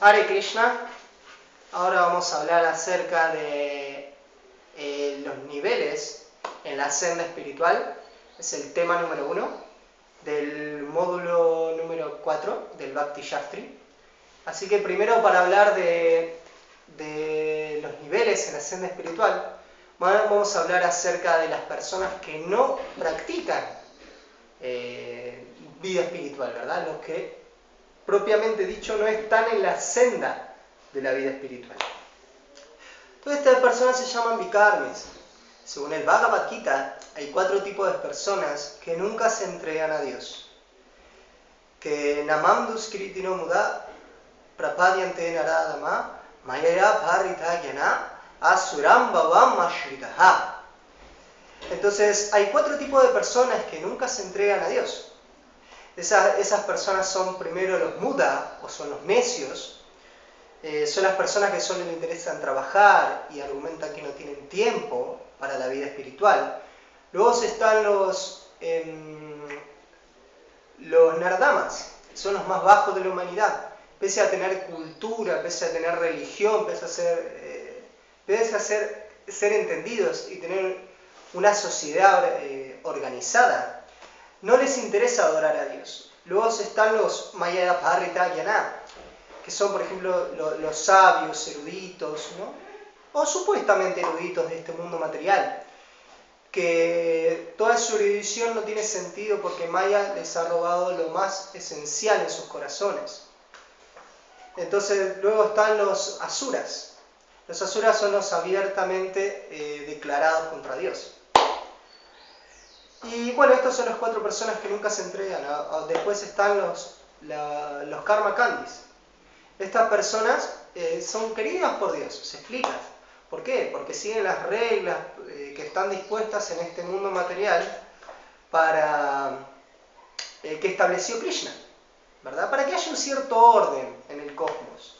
Hare Krishna. Ahora vamos a hablar acerca de los niveles en la senda espiritual. Es el tema número 1 del módulo número 4 del Bhakti Shastri. Así que primero, para hablar de los niveles en la senda espiritual, vamos a hablar acerca de las personas que no practican vida espiritual, ¿verdad? Los que propiamente dicho no están en la senda de la vida espiritual. Entonces estas personas se llaman vikarmis. Según el Bhagavad Gita, hay 4 tipos de personas que nunca se entregan a Dios. Que namam duskritino muda prapadyante naradama mayaya bharita gyana asuram bhavam ashritaha. Entonces hay 4 tipos de personas que nunca se entregan a Dios. Esas personas son primero los muda, o son los necios. Son las personas que solo les interesan trabajar y argumentan que no tienen tiempo para la vida espiritual. Luego están los nardamas, son los más bajos de la humanidad. Pese a tener cultura, pese a tener religión, pese a ser entendidos y tener una sociedad organizada, no les interesa adorar a Dios. Luego están los Mayaya Bharita Gyana, que son, por ejemplo, los sabios, eruditos, ¿no? O supuestamente eruditos de este mundo material, que toda su erudición no tiene sentido porque Maya les ha robado lo más esencial en sus corazones. Entonces, luego están los asuras. Los asuras son los abiertamente declarados contra Dios. Y bueno, estas son las 4 personas que nunca se entregan. Después están los karma kandis. Estas personas son queridas por Dios, se explica. ¿Por qué? Porque siguen las reglas que están dispuestas en este mundo material que estableció Krishna, ¿verdad? Para que haya un cierto orden en el cosmos.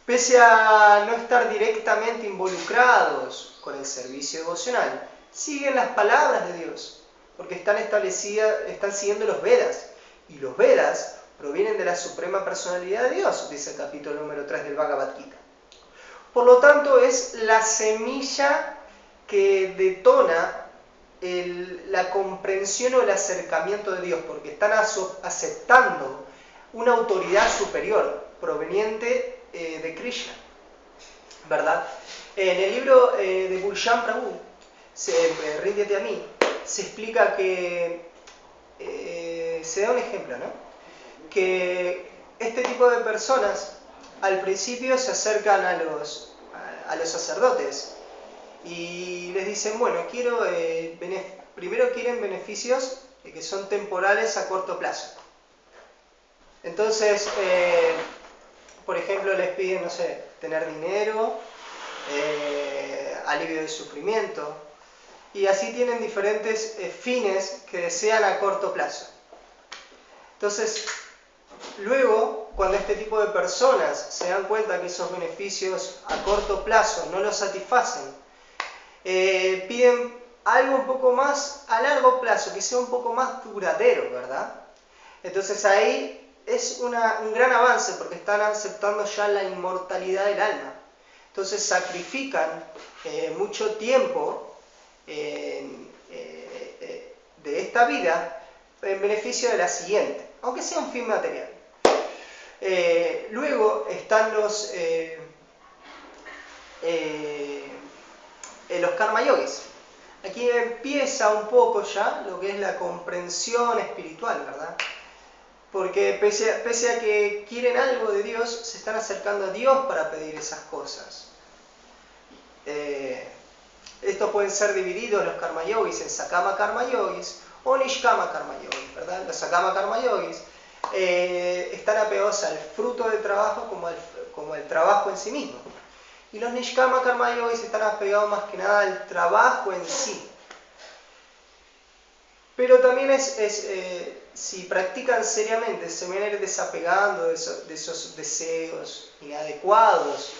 Pese a no estar directamente involucrados con el servicio devocional, siguen las palabras de Dios, porque están siguiendo los Vedas. Y los Vedas provienen de la suprema personalidad de Dios, dice el capítulo número 3 del Bhagavad Gita. Por lo tanto, es la semilla que detona la comprensión o el acercamiento de Dios, porque están aceptando una autoridad superior proveniente de Krishna, ¿verdad? En el libro de Gulshan Prabhu, Ríndete a mí, se explica que se da un ejemplo, ¿no? Que este tipo de personas al principio se acercan a los sacerdotes y les dicen, bueno, primero quieren beneficios que son temporales a corto plazo. Entonces, por ejemplo, les piden, no sé, tener dinero, alivio del sufrimiento, y así tienen diferentes fines que desean a corto plazo. Entonces, luego, cuando este tipo de personas se dan cuenta que esos beneficios a corto plazo no los satisfacen, piden algo un poco más a largo plazo, que sea un poco más duradero, ¿verdad? Entonces ahí es un gran avance, porque están aceptando ya la inmortalidad del alma. Entonces sacrifican mucho tiempo de esta vida en beneficio de la siguiente, aunque sea un fin material. Luego están los karma yogis. Aquí empieza un poco ya lo que es la comprensión espiritual, ¿verdad? Porque pese a que quieren algo de Dios, se están acercando a Dios para pedir esas cosas. Estos pueden ser divididos, los karma yogis, en sakama karma yogis o nishkama karma yogis, ¿verdad? Los sakama karma yogis están apegados al fruto del trabajo como el trabajo en sí mismo. Y los nishkama karma yogis están apegados más que nada al trabajo en sí. Pero también si practican seriamente, se van a ir desapegando de esos deseos inadecuados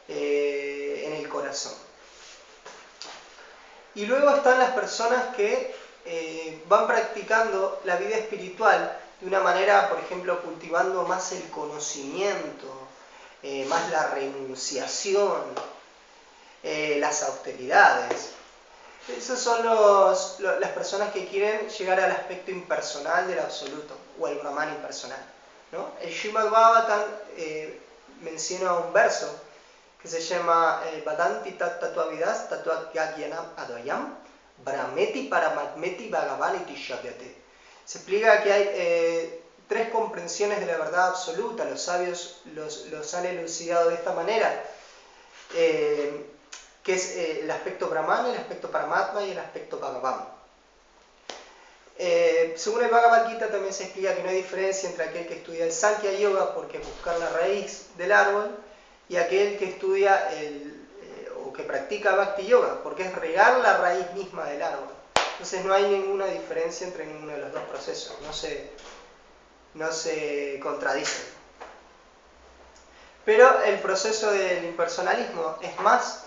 en el corazón. Y luego están las personas que van practicando la vida espiritual de una manera, por ejemplo, cultivando más el conocimiento, más la renunciación, las austeridades. Esos son las personas que quieren llegar al aspecto impersonal del absoluto, o el Brahman impersonal, ¿no? El Srimad Bhagavatam menciona un verso que se llama Vadanti Tattvavidas Tattvagyagyanam Advayam Brahmeti Paramatmeti Bhagavaniti Shavyate. Se explica que hay tres comprensiones de la verdad absoluta. Los sabios los han elucidado de esta manera, que es el aspecto Brahman, el aspecto Paramatma y el aspecto Bhagavan. Según el Bhagavad Gita también se explica que no hay diferencia entre aquel que estudia el Sankhya Yoga, porque es buscar la raíz del árbol, y aquel que estudia o que practica Bhakti Yoga, porque es regar la raíz misma del árbol. Entonces no hay ninguna diferencia entre ninguno de los dos procesos, no se contradicen. Pero el proceso del impersonalismo es más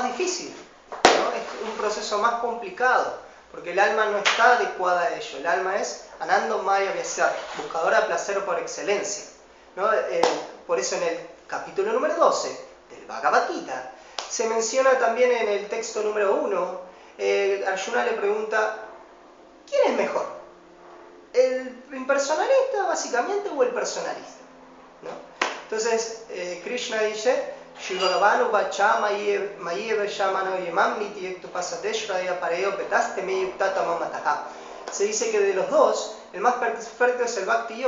difícil, ¿no? Es un proceso más complicado, porque el alma no está adecuada a ello. El alma es Anando Maya Vyasar, buscadora de placer por excelencia, ¿no? Por eso en el capítulo número 12 del Bhagavad Gita se menciona también en el texto número 1, Arjuna le pregunta, ¿quién es mejor? ¿El impersonalista básicamente o el personalista? ¿No? Entonces Krishna dice, Shri Bhagavanu Vacha Mayeva Shamano Yemam Niti Ektu Pasadeshraya Pareo Petaste Meyuktata Mamataha. Se dice que de los dos, el más perfecto es el Bhakti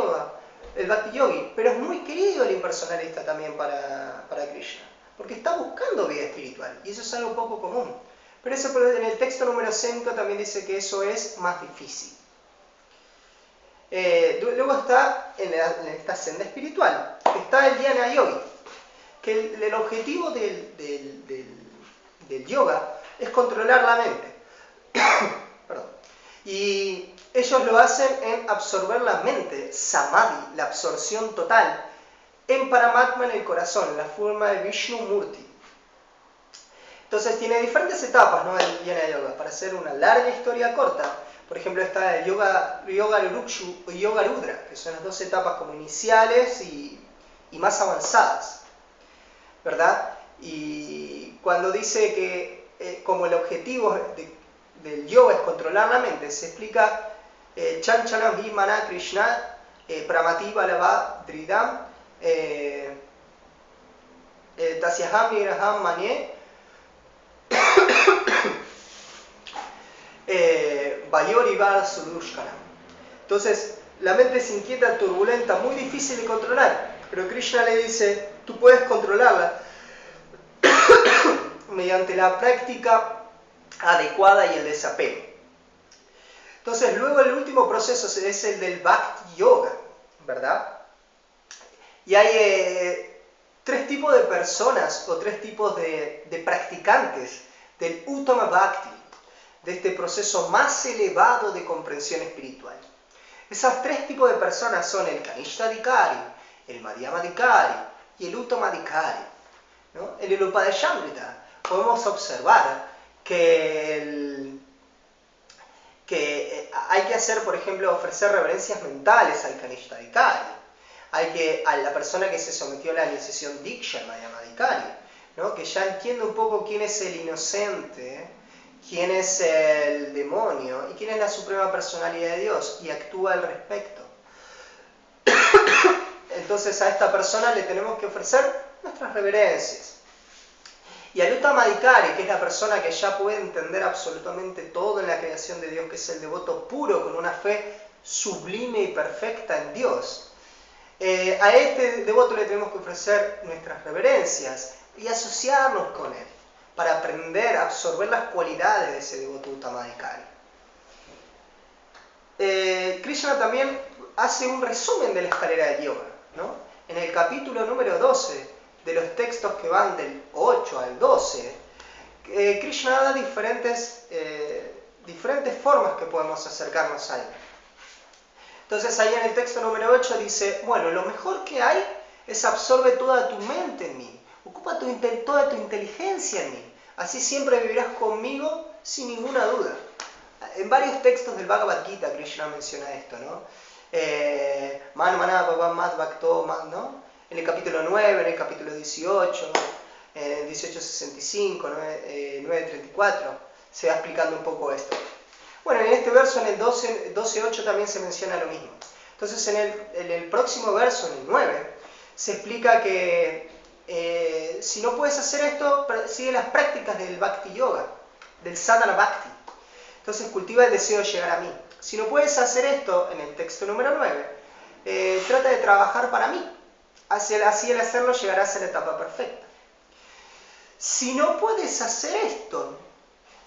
Yogi, pero es muy querido el impersonalista también para Krishna, porque está buscando vida espiritual, y eso es algo poco común. Pero eso en el texto número 5 también dice que eso es más difícil. Luego está en esta senda espiritual, está el Dhyana Yogi, que el objetivo del yoga es controlar la mente. Perdón. Y ellos lo hacen en absorber la mente, samadhi, la absorción total, en Paramatma, en el corazón, en la forma de Vishnu Murti. Entonces tiene diferentes etapas, ¿no?, el Dhyana Yoga. Para hacer una larga historia corta, por ejemplo, está el Yoga Rukshu o Yoga Rudra, que son las dos etapas como iniciales y más avanzadas, ¿verdad? Y cuando dice que como el objetivo del yoga es controlar la mente, se explica Chanchanam hi mana Krishna Pramati Balava Dridam Tasyaham Niraham Manye Vayorivar Sudushkanam. Entonces, la mente es inquieta, turbulenta, muy difícil de controlar, pero Krishna le dice, tú puedes controlarla mediante la práctica adecuada y el desapego. Entonces, luego el último proceso es el del Bhakti Yoga, ¿verdad? Y hay tres tipos de personas o tres tipos de practicantes del Uttama Bhakti, de este proceso más elevado de comprensión espiritual. Esos tres tipos de personas son el Kanishta-dikari, el Madhyama-dikari y el Uttama-dikari, ¿no? En el Upadeshamrita podemos observar que hay que hacer, por ejemplo, ofrecer reverencias mentales al Kanishta-dikari. A la persona que se sometió a la iniciación Diksha, el Madhyama-dikari, ¿no?, que ya entiende un poco quién es el inocente, quién es el demonio y quién es la suprema personalidad de Dios, y actúa al respecto. Entonces a esta persona le tenemos que ofrecer nuestras reverencias. Y al Uttamadikari, que es la persona que ya puede entender absolutamente todo en la creación de Dios, que es el devoto puro con una fe sublime y perfecta en Dios, a este devoto le tenemos que ofrecer nuestras reverencias y asociarnos con él, para aprender a absorber las cualidades de ese devoto Uttamadikari. Krishna también hace un resumen de la escalera del yoga, ¿no? En el capítulo número 12, de los textos que van del 8 al 12, Krishna da diferentes formas que podemos acercarnos a él. Entonces ahí en el texto número 8 dice, bueno, lo mejor que hay es absorbe toda tu mente en mí, ocupa toda tu inteligencia en mí, así siempre vivirás conmigo sin ninguna duda. En varios textos del Bhagavad Gita Krishna menciona esto, ¿no? Man mana bhava mad bhakto, ¿no? en el capítulo 9, en el capítulo 18, en el 1865, 934, se va explicando un poco esto. Bueno, en este verso, en el 12.8 también se menciona lo mismo. Entonces en el próximo verso, en el 9, se explica que si no puedes hacer esto, sigue las prácticas del Bhakti Yoga, del Sadhana Bhakti. Entonces cultiva el deseo de llegar a mí. Si no puedes hacer esto, en el texto número 9, trata de trabajar para mí. Así al hacerlo llegarás a la etapa perfecta. Si no puedes hacer esto,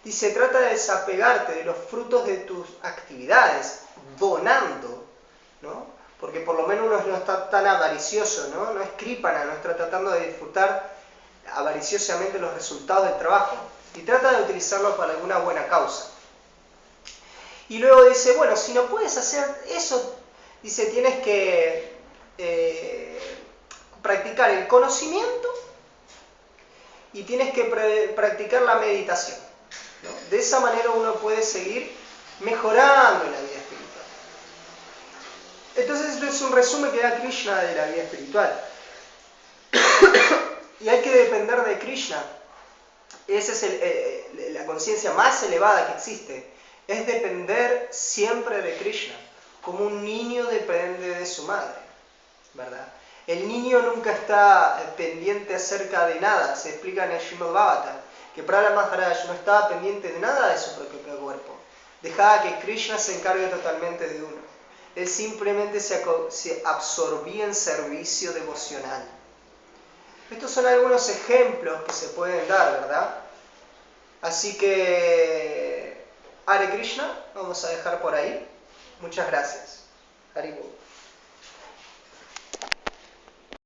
dice, trata de desapegarte de los frutos de tus actividades, donando, ¿no? Porque por lo menos uno no está tan avaricioso, ¿no? No es krípana, no está tratando de disfrutar avariciosamente los resultados del trabajo. Y trata de utilizarlo para alguna buena causa. Y luego dice, bueno, si no puedes hacer eso, dice, tienes que practicar el conocimiento y tienes que practicar la meditación, ¿no? De esa manera uno puede seguir mejorando en la vida espiritual. Entonces esto es un resumen que da Krishna de la vida espiritual. Y hay que depender de Krishna. Esa es la conciencia más elevada que existe. Es depender siempre de Krishna, como un niño depende de su madre, ¿verdad? El niño nunca está pendiente acerca de nada. Se explica en el Srimad Bhagavatam que Prahlad Maharaj no estaba pendiente de nada de su propio cuerpo. Dejaba que Krishna se encargue totalmente de uno. Él simplemente se absorbía en servicio devocional. Estos son algunos ejemplos que se pueden dar, ¿verdad? Así que, Hare Krishna, vamos a dejar por ahí. Muchas gracias. Haribol.